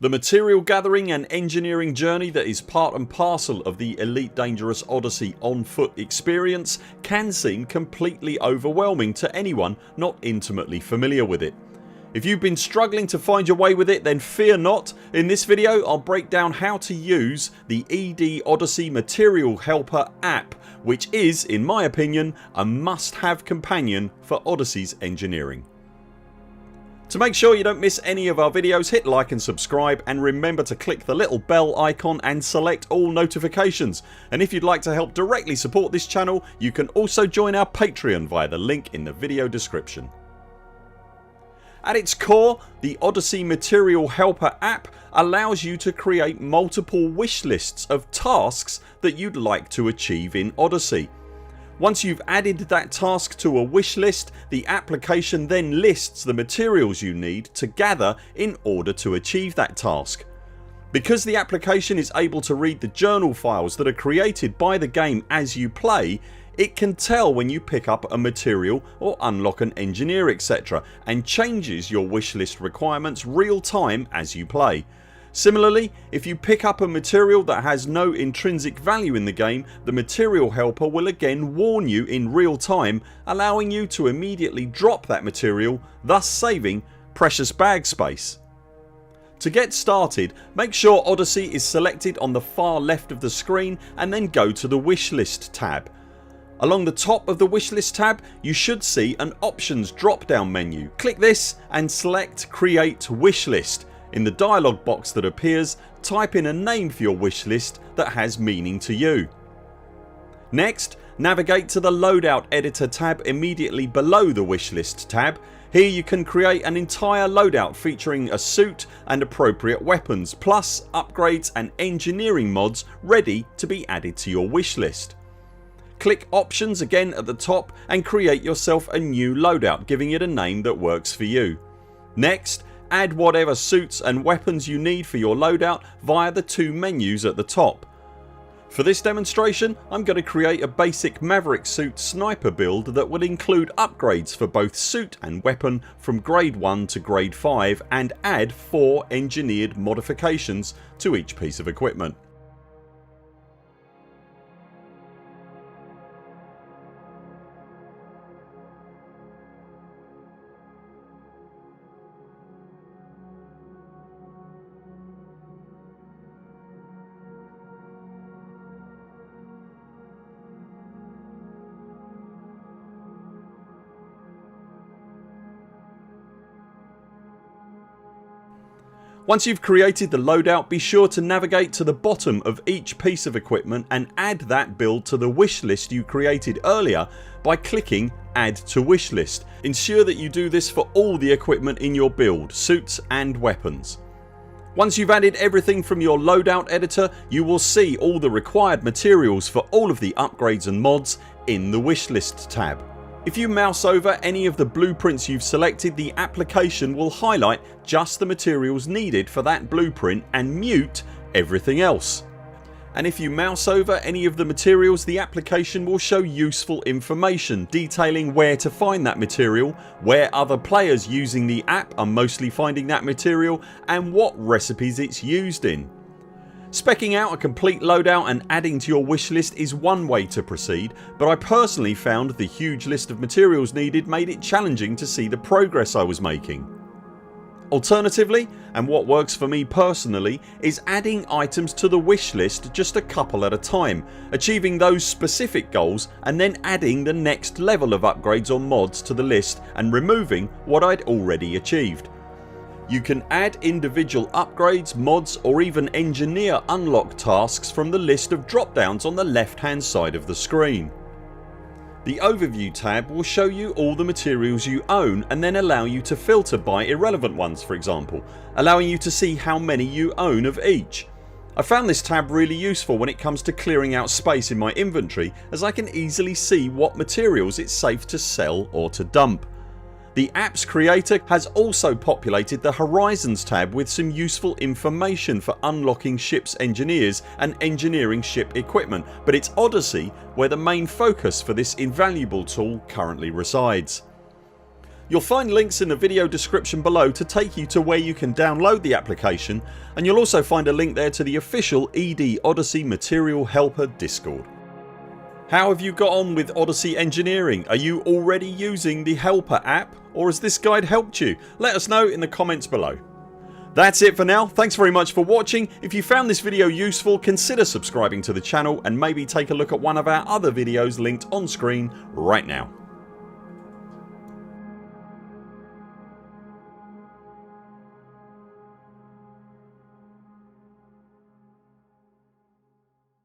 The material gathering and engineering journey that is part and parcel of the Elite Dangerous Odyssey on foot experience can seem completely overwhelming to anyone not intimately familiar with it. If you've been struggling to find your way with it, then fear not. In this video I'll break down how to use the ED Odyssey Material Helper app, which is, in my opinion, a must have companion for Odyssey's engineering. To make sure you don't miss any of our videos, hit like and subscribe, and remember to click the little bell icon and select all notifications. And if you'd like to help directly support this channel, you can also join our Patreon via the link in the video description. At its core, the Odyssey Material Helper app allows you to create multiple wish lists of tasks that you'd like to achieve in Odyssey. Once you've added that task to a wish list, the application then lists the materials you need to gather in order to achieve that task. Because the application is able to read the journal files that are created by the game as you play, it can tell when you pick up a material or unlock an engineer etc, and changes your wish list requirements real time as you play. Similarly, if you pick up a material that has no intrinsic value in the game, the material helper will again warn you in real time, allowing you to immediately drop that material, thus saving precious bag space. To get started, make sure Odyssey is selected on the far left of the screen and then go to the wishlist tab. Along the top of the wishlist tab you should see an options drop down menu. Click this and select create wishlist. In the dialog box that appears, type in a name for your wishlist that has meaning to you. Next, navigate to the loadout editor tab immediately below the wishlist tab. Here you can create an entire loadout featuring a suit and appropriate weapons, plus upgrades and engineering mods ready to be added to your wishlist. Click options again at the top and create yourself a new loadout, giving it a name that works for you. Next, add whatever suits and weapons you need for your loadout via the two menus at the top. For this demonstration I'm going to create a basic Maverick suit sniper build that would include upgrades for both suit and weapon from grade 1 to grade 5 and add 4 engineered modifications to each piece of equipment. Once you've created the loadout, be sure to navigate to the bottom of each piece of equipment and add that build to the wish list you created earlier by clicking add to wish list. Ensure that you do this for all the equipment in your build, suits and weapons. Once you've added everything from your loadout editor, you will see all the required materials for all of the upgrades and mods in the wish list tab. If you mouse over any of the blueprints you've selected, the application will highlight just the materials needed for that blueprint and mute everything else. And if you mouse over any of the materials, the application will show useful information detailing where to find that material, where other players using the app are mostly finding that material, and what recipes it's used in. Speccing out a complete loadout and adding to your wish list is one way to proceed, but I personally found the huge list of materials needed made it challenging to see the progress I was making. Alternatively, and what works for me personally, is adding items to the wish list just a couple at a time, achieving those specific goals and then adding the next level of upgrades or mods to the list and removing what I'd already achieved. You can add individual upgrades, mods or even engineer unlock tasks from the list of drop downs on the left hand side of the screen. The overview tab will show you all the materials you own and then allow you to filter by irrelevant ones, for example, allowing you to see how many you own of each. I found this tab really useful when it comes to clearing out space in my inventory, as I can easily see what materials it's safe to sell or to dump. The app's creator has also populated the Horizons tab with some useful information for unlocking ships engineers and engineering ship equipment, but it's Odyssey where the main focus for this invaluable tool currently resides. You'll find links in the video description below to take you to where you can download the application, and you'll also find a link there to the official ED Odyssey Material Helper Discord. How have you got on with Odyssey engineering? Are you already using the Helper app, or has this guide helped you? Let us know in the comments below. That's it for now. Thanks very much for watching. If you found this video useful, consider subscribing to the channel and maybe take a look at one of our other videos linked on screen right now.